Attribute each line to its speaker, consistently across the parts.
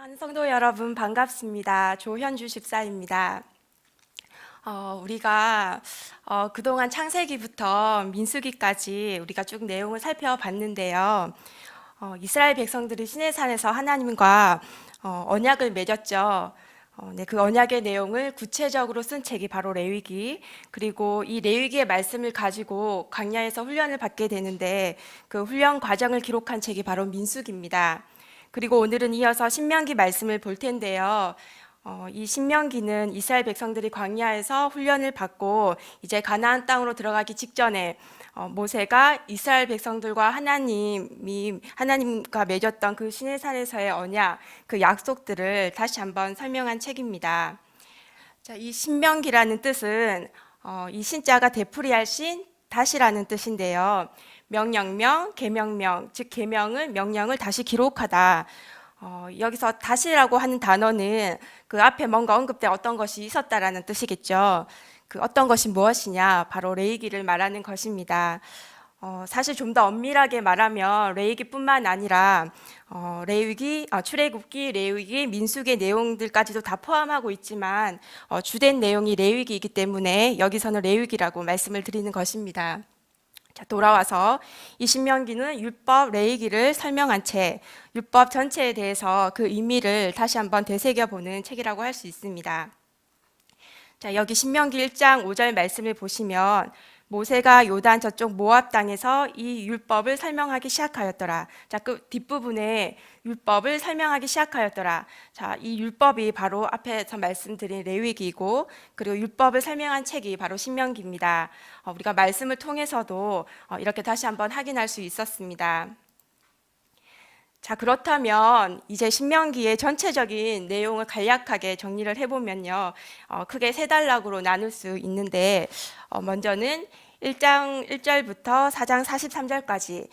Speaker 1: 사랑하는 성도 여러분 반갑습니다. 조현주 집사입니다. 우리가 그동안 창세기부터 민수기까지 우리가 쭉 내용을 살펴봤는데요. 이스라엘 백성들이 시내산에서 하나님과 언약을 맺었죠. 네, 그 언약의 내용을 구체적으로 쓴 책이 바로 레위기, 그리고 이 레위기의 말씀을 가지고 광야에서 훈련을 받게 되는데 그 훈련 과정을 기록한 책이 바로 민수기입니다. 그리고 오늘은 이어서 신명기 말씀을 볼 텐데요. 이 신명기는 이스라엘 백성들이 광야에서 훈련을 받고 이제 가나안 땅으로 들어가기 직전에 모세가 이스라엘 백성들과 하나님과 맺었던 그 시내산에서의 언약, 그 약속들을 다시 한번 설명한 책입니다. 자, 이 신명기라는 뜻은 이 신자가 되풀이할 신, 다시라는 뜻인데요. 명령명, 계명명, 즉 계명을 명령을 다시 기록하다. 여기서 다시라고 하는 단어는 그 앞에 뭔가 언급된 어떤 것이 있었다라는 뜻이겠죠. 그 어떤 것이 무엇이냐? 바로 레위기를 말하는 것입니다. 사실 좀 더 엄밀하게 말하면 레위기뿐만 아니라 레위기, 출애굽기, 레위기, 민수기의 내용들까지도 다 포함하고 있지만 주된 내용이 레위기이기 때문에 여기서는 레위기라고 말씀을 드리는 것입니다. 자, 돌아와서 이 신명기는 율법 레위기를 설명한 책, 율법 전체에 대해서 그 의미를 다시 한번 되새겨보는 책이라고 할 수 있습니다. 자, 여기 신명기 1장 5절 말씀을 보시면 모세가 요단 저쪽 모압 땅에서 이 율법을 설명하기 시작하였더라. 자, 그 뒷부분에 율법을 설명하기 시작하였더라. 자, 이 율법이 바로 앞에서 말씀드린 레위기이고, 그리고 율법을 설명한 책이 바로 신명기입니다. 우리가 말씀을 통해서도 이렇게 다시 한번 확인할 수 있었습니다. 자, 그렇다면 이제 신명기의 전체적인 내용을 간략하게 정리를 해보면요, 크게 세 단락으로 나눌 수 있는데, 먼저는 1장 1절부터 4장 43절까지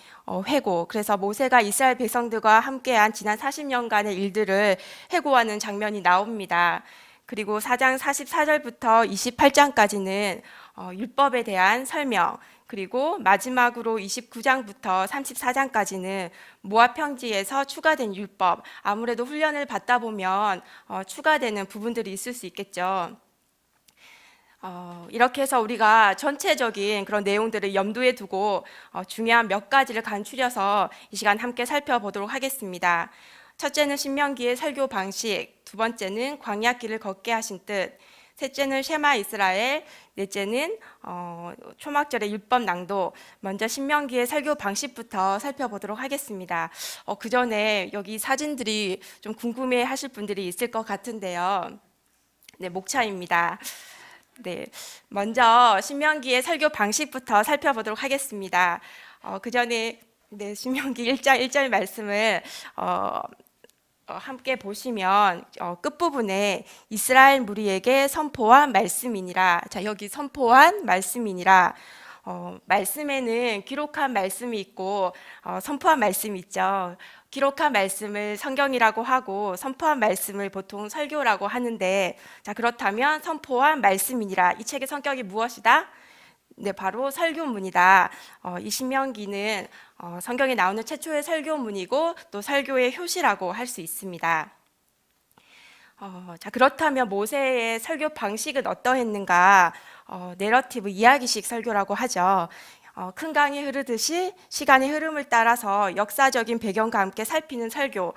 Speaker 1: 회고, 그래서 모세가 이스라엘 백성들과 함께한 지난 40년간의 일들을 회고하는 장면이 나옵니다. 그리고 4장 44절부터 28장까지는 율법에 대한 설명, 그리고 마지막으로 29장부터 34장까지는 모압 평지에서 추가된 율법, 아무래도 훈련을 받다 보면 추가되는 부분들이 있을 수 있겠죠. 이렇게 해서 우리가 전체적인 그런 내용들을 염두에 두고 중요한 몇 가지를 간추려서 이 시간 함께 살펴보도록 하겠습니다. 첫째는 신명기의 설교 방식, 두 번째는 광야길을 걷게 하신 뜻, 셋째는 쉐마 이스라엘, 넷째는 초막절의 율법 낭독. 먼저 신명기의 설교 방식부터 살펴보도록 하겠습니다. 그 전에 여기 사진들이 좀 궁금해 하실 분들이 있을 것 같은데요. 네, 목차입니다. 네, 먼저 신명기의 설교 방식부터 살펴보도록 하겠습니다. 그 전에 네, 신명기 1장 1절 말씀을 함께 보시면 끝부분에 이스라엘 무리에게 선포한 말씀이니라. 자, 여기 선포한 말씀이니라. 말씀에는 기록한 말씀이 있고 선포한 말씀이 있죠. 기록한 말씀을 성경이라고 하고 선포한 말씀을 보통 설교라고 하는데, 자, 그렇다면 선포한 말씀이니라. 이 책의 성격이 무엇이다? 네, 바로 설교문이다. 이 신명기는 성경에 나오는 최초의 설교문이고 또 설교의 효시라고 할 수 있습니다. 자, 그렇다면 모세의 설교 방식은 어떠했는가? 내러티브 이야기식 설교라고 하죠. 큰 강이 흐르듯이 시간의 흐름을 따라서 역사적인 배경과 함께 살피는 설교.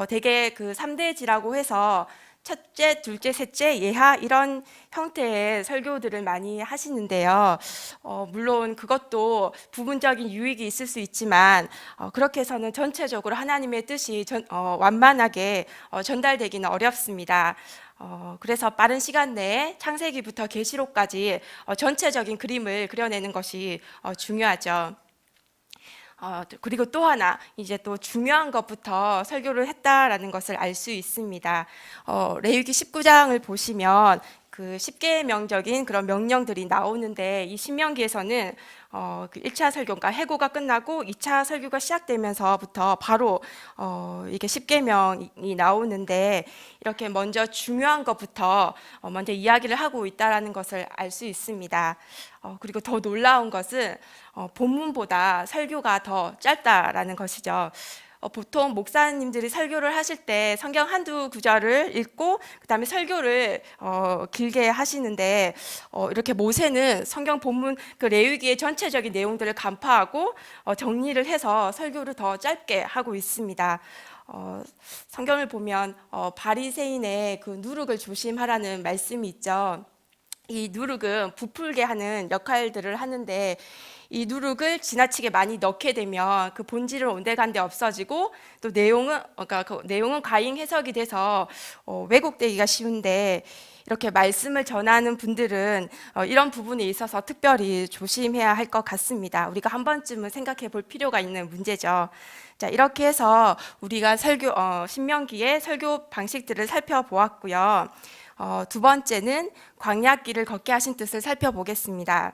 Speaker 1: 대개 그 3대지라고 해서 첫째, 둘째, 셋째, 예하 이런 형태의 설교들을 많이 하시는데요. 물론 그것도 부분적인 유익이 있을 수 있지만 그렇게 해서는 전체적으로 하나님의 뜻이 완만하게 전달되기는 어렵습니다. 그래서 빠른 시간 내에 창세기부터 계시록까지 전체적인 그림을 그려내는 것이 중요하죠. 그리고 또 하나 이제 또 중요한 것부터 설교를 했다라는 것을 알 수 있습니다. 레위기 19장을 보시면 그 10계명적인 그런 명령들이 나오는데 이 신명기에서는 그 1차 설교가 해고가 끝나고 2차 설교가 시작되면서부터 바로 이게 10계명이 나오는데 이렇게 먼저 중요한 것부터 먼저 이야기를 하고 있다라는 것을 알 수 있습니다. 그리고 더 놀라운 것은 본문보다 설교가 더 짧다라는 것이죠. 보통 목사님들이 설교를 하실 때 성경 한두 구절을 읽고 그다음에 설교를 길게 하시는데 이렇게 모세는 성경 본문 그 레위기의 전체적인 내용들을 간파하고 정리를 해서 설교를 더 짧게 하고 있습니다. 성경을 보면 바리새인의 그 누룩을 조심하라는 말씀이 있죠. 이 누룩은 부풀게 하는 역할들을 하는데 이 누룩을 지나치게 많이 넣게 되면 그 본질은 온데간데 없어지고 또 그러니까 그 내용은 과잉 해석이 돼서 왜곡되기가 쉬운데 이렇게 말씀을 전하는 분들은 이런 부분에 있어서 특별히 조심해야 할 것 같습니다. 우리가 한 번쯤은 생각해 볼 필요가 있는 문제죠. 자, 이렇게 해서 우리가 신명기의 설교 방식들을 살펴보았고요. 두 번째는 광야길을 걷게 하신 뜻을 살펴보겠습니다.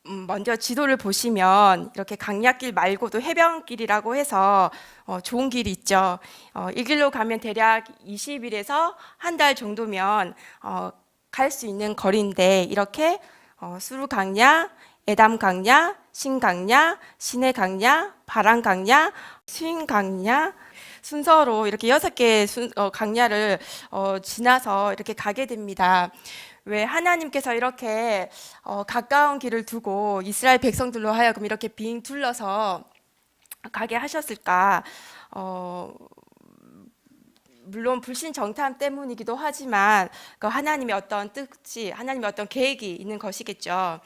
Speaker 1: 먼저 지도를 보시면 이렇게 강야길 말고도 해변길이라고 해서 좋은 길이 있죠. 이 길로 가면 대략 20일에서 한 달 정도면 갈 수 있는 거리인데 이렇게 수르강야, 에담강야, 신강야, 시내강야, 바란강야, 수인강야 순서로 이렇게 6개의 강야를 지나서 이렇게 가게 됩니다. 왜 하나님께서 이렇게 가까운 길을 두고 이스라엘 백성들로 하여금 이렇게 빙 둘러서 가게 하셨을까? 물론 불신정탐 때문이기도 하지만 그 하나님의 어떤 뜻이, 하나님의 어떤 계획이 있는 것이겠죠.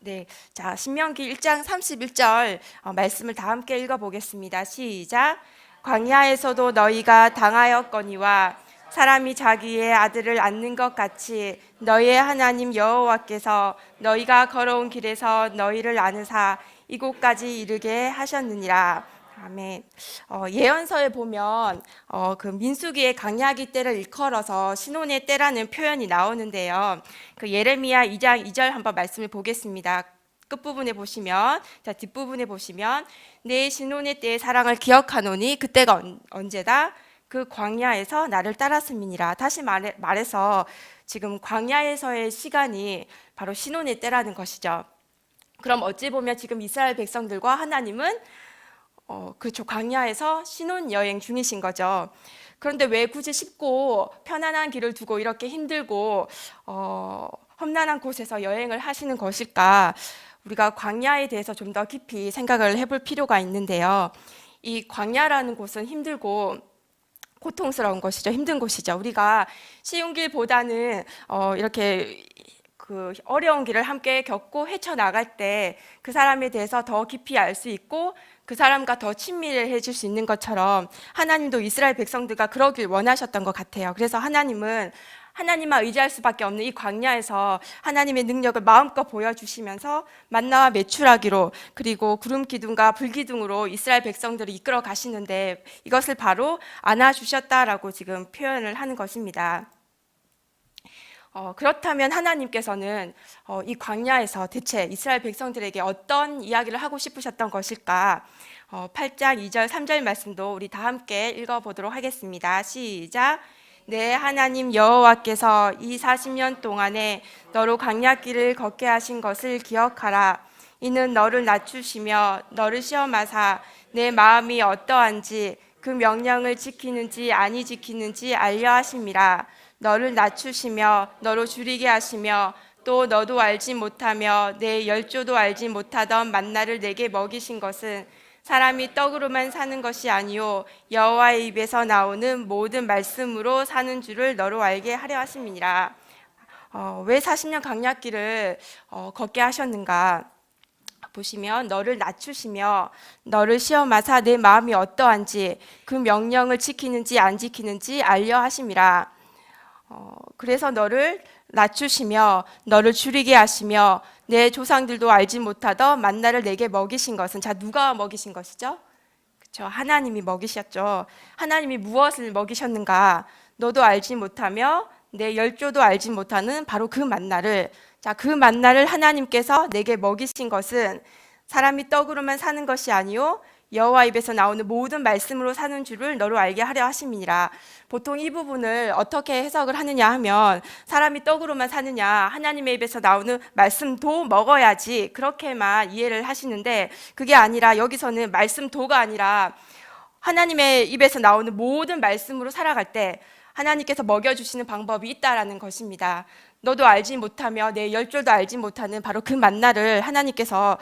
Speaker 1: 네, 자 신명기 1장 31절 말씀을 다 함께 읽어보겠습니다. 시작. 광야에서도 너희가 당하였거니와 사람이 자기의 아들을 안는 것 같이 너희의 하나님 여호와께서 너희가 걸어온 길에서 너희를 안으사 이곳까지 이르게 하셨느니라. 아멘. 예언서에 보면 그 민수기의 강야기 때를 일컬어서 신혼의 때라는 표현이 나오는데요. 그 예레미야 2장 2절 한번 말씀을 보겠습니다. 끝부분에 보시면, 자 뒷부분에 보시면 내 신혼의 때의 사랑을 기억하노니 그때가 언제다? 그 광야에서 나를 따랐음이니라. 다시 말해서 지금 광야에서의 시간이 바로 신혼의 때라는 것이죠. 그럼 어찌 보면 지금 이스라엘 백성들과 하나님은 그렇죠. 광야에서 신혼여행 중이신 거죠. 그런데 왜 굳이 쉽고 편안한 길을 두고 이렇게 힘들고 험난한 곳에서 여행을 하시는 것일까? 우리가 광야에 대해서 좀 더 깊이 생각을 해볼 필요가 있는데요. 이 광야라는 곳은 힘들고 고통스러운 것이죠. 힘든 곳이죠. 우리가 쉬운 길보다는 이렇게 그 어려운 길을 함께 겪고 헤쳐나갈 때 그 사람에 대해서 더 깊이 알 수 있고 그 사람과 더 친밀해질 수 있는 것처럼 하나님도 이스라엘 백성들과 그러길 원하셨던 것 같아요. 그래서 하나님은 하나님만 의지할 수밖에 없는 이 광야에서 하나님의 능력을 마음껏 보여주시면서 만나와 메추라기로 그리고 구름 기둥과 불 기둥으로 이스라엘 백성들을 이끌어 가시는데 이것을 바로 안아주셨다라고 지금 표현을 하는 것입니다. 그렇다면 하나님께서는 이 광야에서 대체 이스라엘 백성들에게 어떤 이야기를 하고 싶으셨던 것일까? 8장 2절 3절 말씀도 우리 다 함께 읽어보도록 하겠습니다. 시작. 내 하나님 여호와께서 이 40년 동안에 너로 광야길을 걷게 하신 것을 기억하라. 이는 너를 낮추시며 너를 시험하사 내 마음이 어떠한지 그 명령을 지키는지 아니 지키는지 알려 하심이라. 너를 낮추시며 너로 줄이게 하시며 또 너도 알지 못하며 내 열조도 알지 못하던 만나를 내게 먹이신 것은 사람이 떡으로만 사는 것이 아니요 여호와의 입에서 나오는 모든 말씀으로 사는 줄을 너로 알게 하려 하심이니라. 왜 40년 강약길을 걷게 하셨는가? 보시면 너를 낮추시며 너를 시험하사 내 마음이 어떠한지 그 명령을 지키는지 안 지키는지 알려 하심이라. 그래서 너를 낮추시며 너를 줄이게 하시며 내 조상들도 알지 못하던 만나를 내게 먹이신 것은 자 누가 먹이신 것이죠? 그렇죠. 하나님이 먹이셨죠. 하나님이 무엇을 먹이셨는가? 너도 알지 못하며 내 열조도 알지 못하는 바로 그 만나를 자 그 만나를 하나님께서 내게 먹이신 것은 사람이 떡으로만 사는 것이 아니요 여호와 입에서 나오는 모든 말씀으로 사는 줄을 너로 알게 하려 하심이니라. 보통 이 부분을 어떻게 해석을 하느냐 하면 사람이 떡으로만 사느냐, 하나님의 입에서 나오는 말씀도 먹어야지, 그렇게만 이해를 하시는데 그게 아니라 여기서는 말씀도가 아니라 하나님의 입에서 나오는 모든 말씀으로 살아갈 때 하나님께서 먹여주시는 방법이 있다라는 것입니다. 너도 알지 못하며 내 열조도 알지 못하는 바로 그 만나를 하나님께서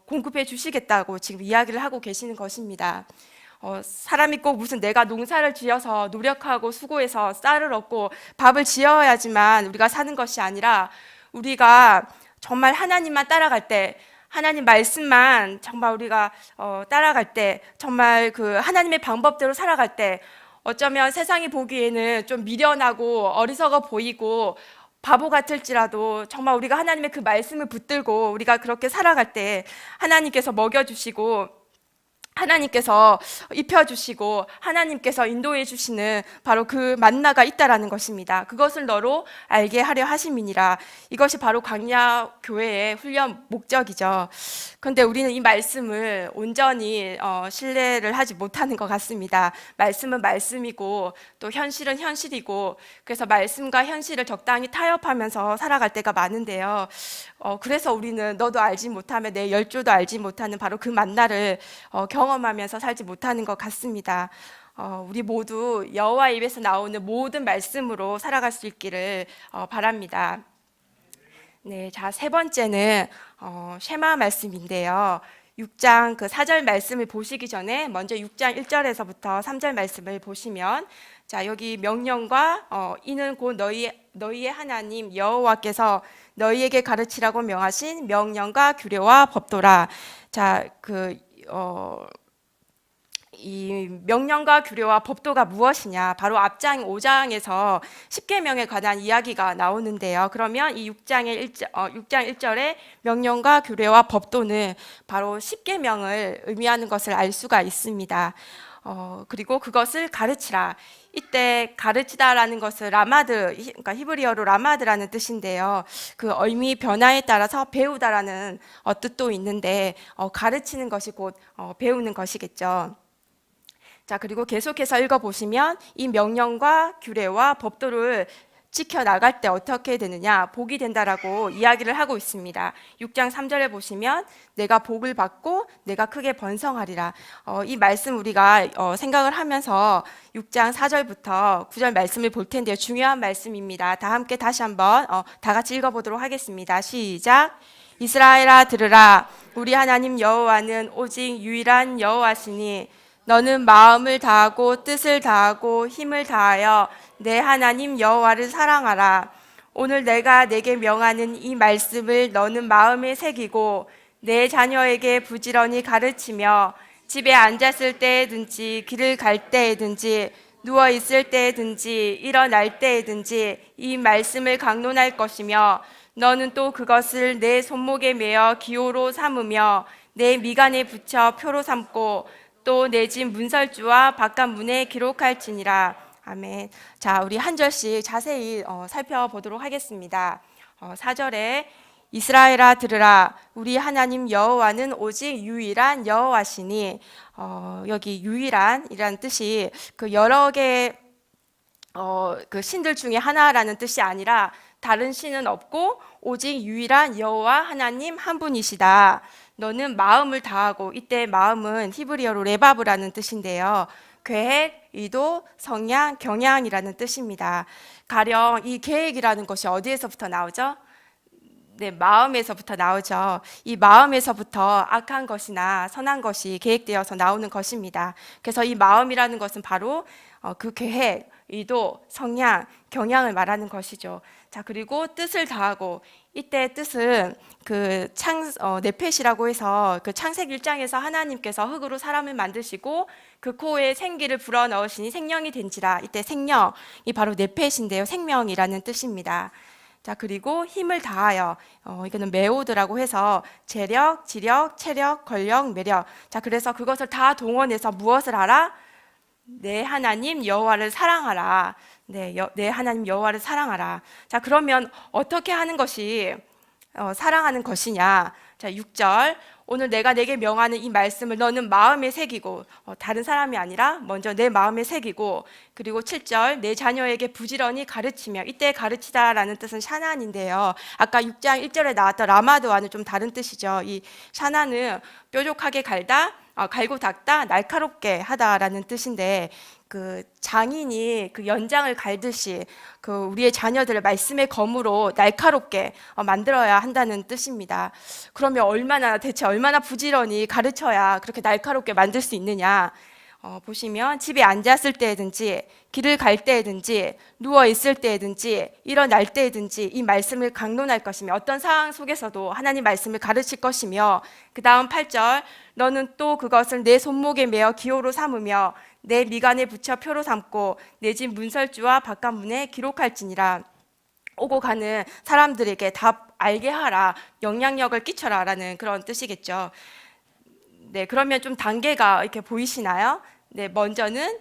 Speaker 1: 공급해 주시겠다고 지금 이야기를 하고 계시는 것입니다. 사람이 꼭 무슨 내가 농사를 지어서 노력하고 수고해서 쌀을 얻고 밥을 지어야지만 우리가 사는 것이 아니라 우리가 정말 하나님만 따라갈 때, 하나님 말씀만 정말 우리가 따라갈 때, 정말 그 하나님의 방법대로 살아갈 때, 어쩌면 세상이 보기에는 좀 미련하고 어리석어 보이고 바보 같을지라도 정말 우리가 하나님의 그 말씀을 붙들고 우리가 그렇게 살아갈 때 하나님께서 먹여주시고 하나님께서 입혀주시고 하나님께서 인도해 주시는 바로 그 만나가 있다라는 것입니다. 그것을 너로 알게 하려 하심이니라. 이것이 바로 광야 교회의 훈련 목적이죠. 그런데 우리는 이 말씀을 온전히 신뢰를 하지 못하는 것 같습니다. 말씀은 말씀이고 또 현실은 현실이고, 그래서 말씀과 현실을 적당히 타협하면서 살아갈 때가 많은데요. 그래서 우리는 너도 알지 못하며 내 열조도 알지 못하는 바로 그 만나를 경험하면서 살지 못하는 것 같습니다. 우리 모두 여호와 입에서 나오는 모든 말씀으로 살아갈 수 있기를 바랍니다. 네, 자, 세 번째는 쉐마 말씀인데요. 6장 그 4절 말씀을 보시기 전에 먼저 6장 1절에서부터 3절 말씀을 보시면, 자, 여기 명령과 이는 곧 너희의 하나님 여호와께서 너희에게 가르치라고 명하신 명령과 규례와 법도라. 자, 이 명령과 규례와 법도가 무엇이냐? 바로 앞장 5장에서 십계명에 관한 이야기가 나오는데요. 그러면 이 6장 1절의 명령과 규례와 법도는 바로 십계명을 의미하는 것을 알 수가 있습니다. 그리고 그것을 가르치라. 이때 가르치다라는 것은 라마드, 그러니까 히브리어로 라마드라는 뜻인데요. 그 의미 변화에 따라서 배우다라는 뜻도 있는데 가르치는 것이 곧 배우는 것이겠죠. 자, 그리고 계속해서 읽어보시면 이 명령과 규례와 법도를 지켜나갈 때 어떻게 되느냐, 복이 된다라고 이야기를 하고 있습니다. 6장 3절에 보시면 내가 복을 받고 내가 크게 번성하리라. 이 말씀 우리가 생각을 하면서 6장 4절부터 9절 말씀을 볼 텐데요. 중요한 말씀입니다. 다 함께 다시 한번 다 같이 읽어보도록 하겠습니다. 시작. 이스라엘아 들으라. 우리 하나님 여호와는 오직 유일한 여호와시니 너는 마음을 다하고 뜻을 다하고 힘을 다하여 내 하나님 여호와를 사랑하라. 오늘 내가 내게 명하는 이 말씀을 너는 마음에 새기고 내 자녀에게 부지런히 가르치며 집에 앉았을 때에든지 길을 갈 때에든지 누워 있을 때에든지 일어날 때에든지 이 말씀을 강론할 것이며 너는 또 그것을 내 손목에 매어 기호로 삼으며 내 미간에 붙여 표로 삼고 또 내 집 문설주와 바깥 문에 기록할지니라. 아멘. 자, 우리 한 절씩 자세히 살펴보도록 하겠습니다. 4절에 이스라엘아 들으라. 우리 하나님 여호와는 오직 유일한 여호와시니, 여기 유일한이라는 뜻이 그 여러 개의 그 신들 중에 하나라는 뜻이 아니라 다른 신은 없고 오직 유일한 여호와 하나님 한 분이시다. 너는 마음을 다하고, 이때 마음은 히브리어로 레바브라는 뜻인데요. 계획, 의도, 성향, 경향이라는 뜻입니다. 가령 이 계획이라는 것이 어디에서부터 나오죠? 네, 마음에서부터 나오죠. 이 마음에서부터 악한 것이나 선한 것이 계획되어서 나오는 것입니다. 그래서 이 마음이라는 것은 바로 그 계획, 의도, 성향, 경향을 말하는 것이죠. 자, 그리고 뜻을 다하고, 이때 뜻은 그 네펫이라고 해서 그 창세기 1장에서 하나님께서 흙으로 사람을 만드시고 그 코에 생기를 불어 넣으시니 생명이 된지라. 이때 생명이 바로 네펫인데요. 생명이라는 뜻입니다. 자, 그리고 힘을 다하여, 이거는 메오드라고 해서 재력, 지력, 체력, 권력, 매력. 자, 그래서 그것을 다 동원해서 무엇을 하라? 내 하나님 여호와를 사랑하라. 내 하나님 여호와를 사랑하라. 자, 그러면 어떻게 하는 것이 사랑하는 것이냐? 자, 6절. 오늘 내가 내게 명하는 이 말씀을 너는 마음에 새기고, 다른 사람이 아니라 먼저 내 마음에 새기고, 그리고 7절. 내 자녀에게 부지런히 가르치며, 이때 가르치다라는 뜻은 샤난인데요. 아까 6장 1절에 나왔던 라마드와는 좀 다른 뜻이죠. 이 샤난은 뾰족하게 갈다, 갈고 닦다, 날카롭게 하다라는 뜻인데, 그 장인이 그 연장을 갈듯이 그 우리의 자녀들을 말씀의 검으로 날카롭게 만들어야 한다는 뜻입니다. 그러면 대체 얼마나 부지런히 가르쳐야 그렇게 날카롭게 만들 수 있느냐? 보시면 집에 앉았을 때든지 길을 갈 때든지 누워 있을 때든지 일어날 때든지 이 말씀을 강론할 것이며 어떤 상황 속에서도 하나님 말씀을 가르칠 것이며 그 다음 8절 너는 또 그것을 내 손목에 메어 기호로 삼으며 내 미간에 붙여 표로 삼고 내 집 문설주와 바깥문에 기록할지니라. 오고 가는 사람들에게 다 알게 하라, 영향력을 끼쳐라 라는 그런 뜻이겠죠. 네, 그러면 좀 단계가 이렇게 보이시나요? 네, 먼저는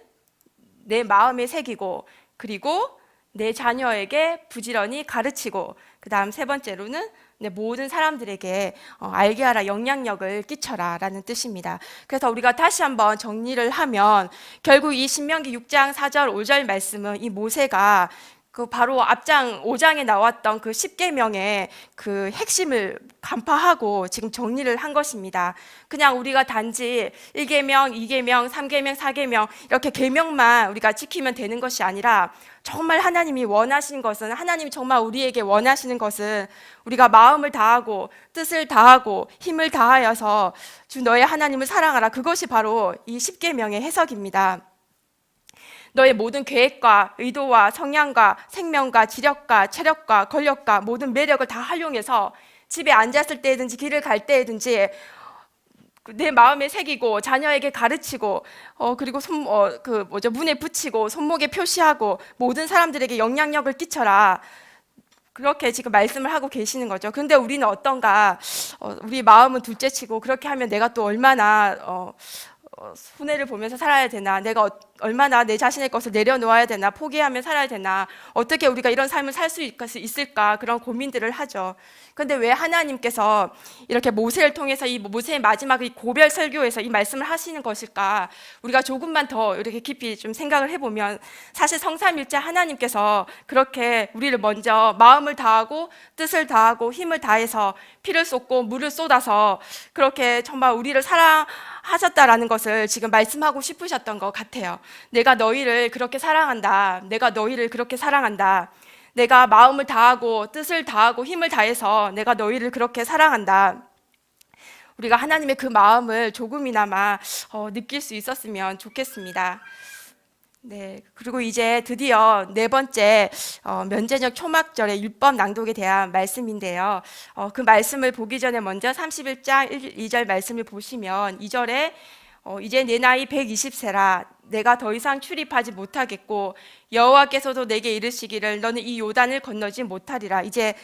Speaker 1: 내 마음에 새기고 그리고 내 자녀에게 부지런히 가르치고 그 다음 세 번째로는 모든 사람들에게 알게 하라, 영향력을 끼쳐라 라는 뜻입니다. 그래서 우리가 다시 한번 정리를 하면 결국 이 신명기 6장 4절 5절 말씀은 이 모세가 그 바로 앞장 5장에 나왔던 그 10계명의 그 핵심을 간파하고 지금 정리를 한 것입니다. 그냥 우리가 단지 1계명, 2계명, 3계명, 4계명 이렇게 계명만 우리가 지키면 되는 것이 아니라 정말 하나님이 원하시는 것은, 하나님이 정말 우리에게 원하시는 것은 우리가 마음을 다하고 뜻을 다하고 힘을 다하여서 주 너의 하나님을 사랑하라. 그것이 바로 이 10계명의 해석입니다. 너의 모든 계획과 의도와 성향과 생명과 지력과 체력과 권력과 모든 매력을 다 활용해서 집에 앉았을 때든지 길을 갈 때든지 내 마음에 새기고 자녀에게 가르치고 그리고 문에 붙이고 손목에 표시하고 모든 사람들에게 영향력을 끼쳐라. 그렇게 지금 말씀을 하고 계시는 거죠. 근데 우리는 어떤가? 우리 마음은 둘째치고 그렇게 하면 내가 또 얼마나 손해를 보면서 살아야 되나, 내가 얼마나 내 자신의 것을 내려놓아야 되나, 포기하며 살아야 되나, 어떻게 우리가 이런 삶을 살 수 있을까, 그런 고민들을 하죠. 그런데 왜 하나님께서 이렇게 모세를 통해서 이 모세의 마지막 이 고별 설교에서 이 말씀을 하시는 것일까? 우리가 조금만 더 이렇게 깊이 좀 생각을 해보면 사실 성삼일체 하나님께서 그렇게 우리를 먼저 마음을 다하고 뜻을 다하고 힘을 다해서 피를 쏟고 물을 쏟아서 그렇게 정말 우리를 사랑하셨다라는 것을 지금 말씀하고 싶으셨던 것 같아요. 내가 너희를 그렇게 사랑한다. 내가 너희를 그렇게 사랑한다. 내가 마음을 다하고 뜻을 다하고 힘을 다해서 내가 너희를 그렇게 사랑한다. 우리가 하나님의 그 마음을 조금이나마 느낄 수 있었으면 좋겠습니다. 네, 그리고 이제 드디어 네 번째 면제적 초막절의 율법 낭독에 대한 말씀인데요. 그 말씀을 보기 전에 먼저 31장 1, 2절 말씀을 보시면 2절에 이제 내 나이 120세라 내가 더 이상 출입하지 못하겠고 여호와께서도 내게 이르시기를 너는 이 요단을 건너지 못하리라. 이제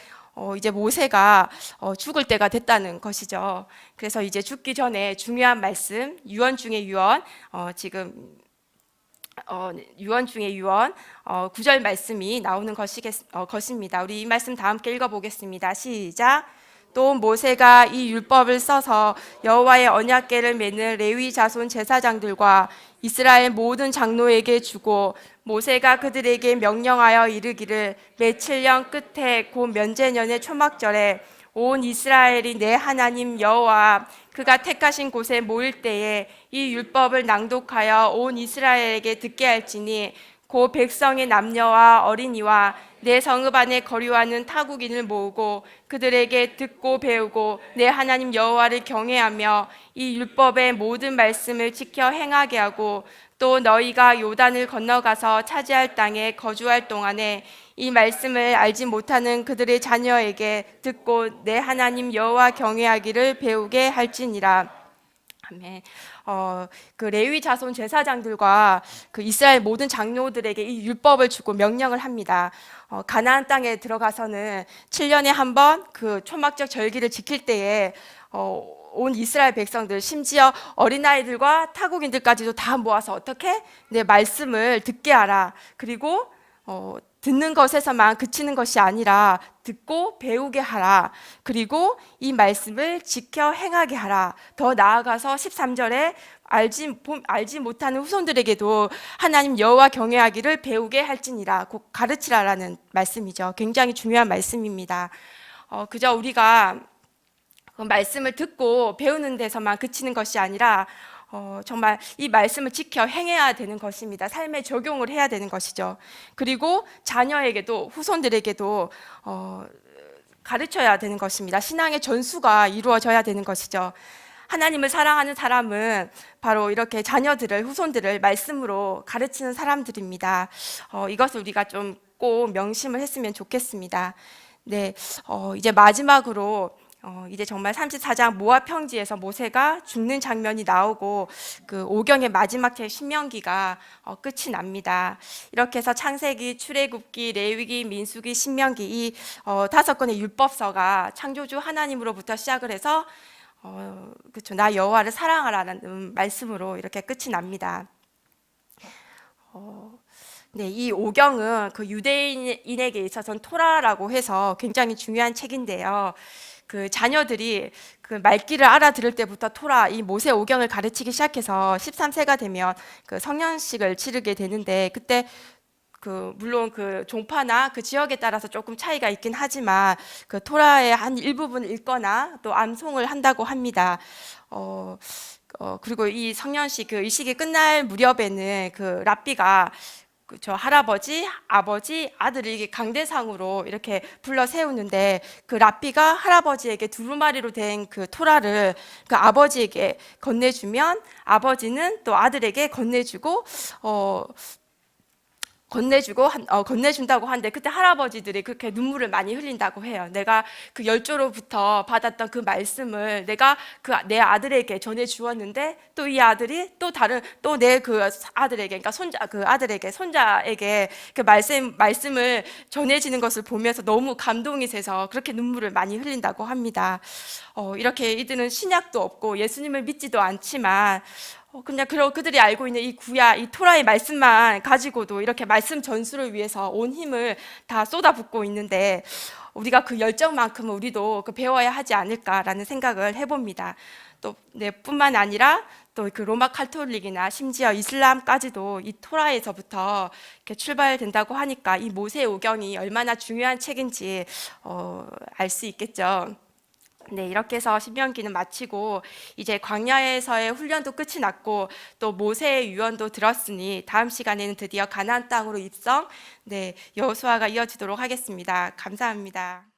Speaker 1: 모세가 죽을 때가 됐다는 것이죠. 그래서 이제 죽기 전에 중요한 말씀, 유언 중에 유언, 지금 유언 중에 유언 9절 말씀이 나오는 것입니다. 우리 이 말씀 다 함께 읽어보겠습니다. 시작. 또 모세가 이 율법을 써서 여호와의 언약궤를 매는 레위 자손 제사장들과 이스라엘 모든 장로에게 주고 모세가 그들에게 명령하여 이르기를 매 7년 끝에 곧 면제년의 초막절에 온 이스라엘이 내 하나님 여호와 그가 택하신 곳에 모일 때에 이 율법을 낭독하여 온 이스라엘에게 듣게 할지니 고 백성의 남녀와 어린이와 내 성읍 안에 거류하는 타국인을 모으고 그들에게 듣고 배우고 내 하나님 여호와를 경외하며 이 율법의 모든 말씀을 지켜 행하게 하고 또 너희가 요단을 건너가서 차지할 땅에 거주할 동안에 이 말씀을 알지 못하는 그들의 자녀에게 듣고 내 하나님 여호와 경외하기를 배우게 할지니라. 아멘. 그 레위 자손 제사장들과 그 이스라엘 모든 장로들에게 이 율법을 주고 명령을 합니다. 가나안 땅에 들어가서는 7년에 한 번 그 초막적 절기를 지킬 때에 온 이스라엘 백성들, 심지어 어린아이들과 타국인들까지도 다 모아서 어떻게 내 말씀을 듣게 하라. 그리고 듣는 것에서만 그치는 것이 아니라 듣고 배우게 하라. 그리고 이 말씀을 지켜 행하게 하라. 더 나아가서 13절에 알지 못하는 후손들에게도 하나님 여호와 경외하기를 배우게 할지니라. 곧 가르치라라는 말씀이죠. 굉장히 중요한 말씀입니다. 그저 우리가 그 말씀을 듣고 배우는 데서만 그치는 것이 아니라 정말 이 말씀을 지켜 행해야 되는 것입니다. 삶에 적용을 해야 되는 것이죠. 그리고 자녀에게도 후손들에게도 가르쳐야 되는 것입니다. 신앙의 전수가 이루어져야 되는 것이죠. 하나님을 사랑하는 사람은 바로 이렇게 자녀들을, 후손들을 말씀으로 가르치는 사람들입니다. 이것을 우리가 좀 꼭 명심을 했으면 좋겠습니다. 네, 이제 마지막으로 이제 정말 34장 모압 평지에서 모세가 죽는 장면이 나오고 그 오경의 마지막 책 신명기가 끝이 납니다. 이렇게 해서 창세기, 출애굽기, 레위기, 민수기, 신명기 이 5권의 율법서가 창조주 하나님으로부터 시작을 해서 그렇죠. 나 여호와를 사랑하라는 말씀으로 이렇게 끝이 납니다. 네, 이 오경은 그 유대인에게 있어서는 토라라고 해서 굉장히 중요한 책인데요. 그 자녀들이 그 말귀를 알아들을 때부터 토라, 이 모세 오경을 가르치기 시작해서 13세가 되면 그 성년식을 치르게 되는데 그때 그 물론 그 종파나 그 지역에 따라서 조금 차이가 있긴 하지만 그 토라의 한 일부분을 읽거나 또 암송을 한다고 합니다. 그리고 이 성년식 그 의식이 끝날 무렵에는 그 랍비가 저 할아버지, 아버지, 아들을 이게 강대상으로 이렇게 불러 세우는데 그 랍비가 할아버지에게 두루마리로 된 그 토라를 그 아버지에게 건네주면 아버지는 또 아들에게 건네준다고 하는데 그때 할아버지들이 그렇게 눈물을 많이 흘린다고 해요. 내가 그 열조로부터 받았던 그 말씀을 내가 내 아들에게 전해 주었는데 또 이 아들이 또 내 그 아들에게 그러니까 손자에게 그 말씀을 전해지는 것을 보면서 너무 감동이 돼서 그렇게 눈물을 많이 흘린다고 합니다. 이렇게 이들은 신약도 없고 예수님을 믿지도 않지만 그냥 그들이 알고 있는 이 구약, 이 토라의 말씀만 가지고도 이렇게 말씀 전수를 위해서 온 힘을 다 쏟아붓고 있는데 우리가 그 열정만큼은 우리도 배워야 하지 않을까라는 생각을 해봅니다. 또 뿐만 아니라 또 그 로마 카톨릭이나 심지어 이슬람까지도 이 토라에서부터 이렇게 출발된다고 하니까 이 모세 오경이 얼마나 중요한 책인지 알 수 있겠죠. 네, 이렇게 해서 신명기는 마치고 이제 광야에서의 훈련도 끝이 났고 또 모세의 유언도 들었으니 다음 시간에는 드디어 가나안 땅으로 입성, 네, 여호수아가 이어지도록 하겠습니다. 감사합니다.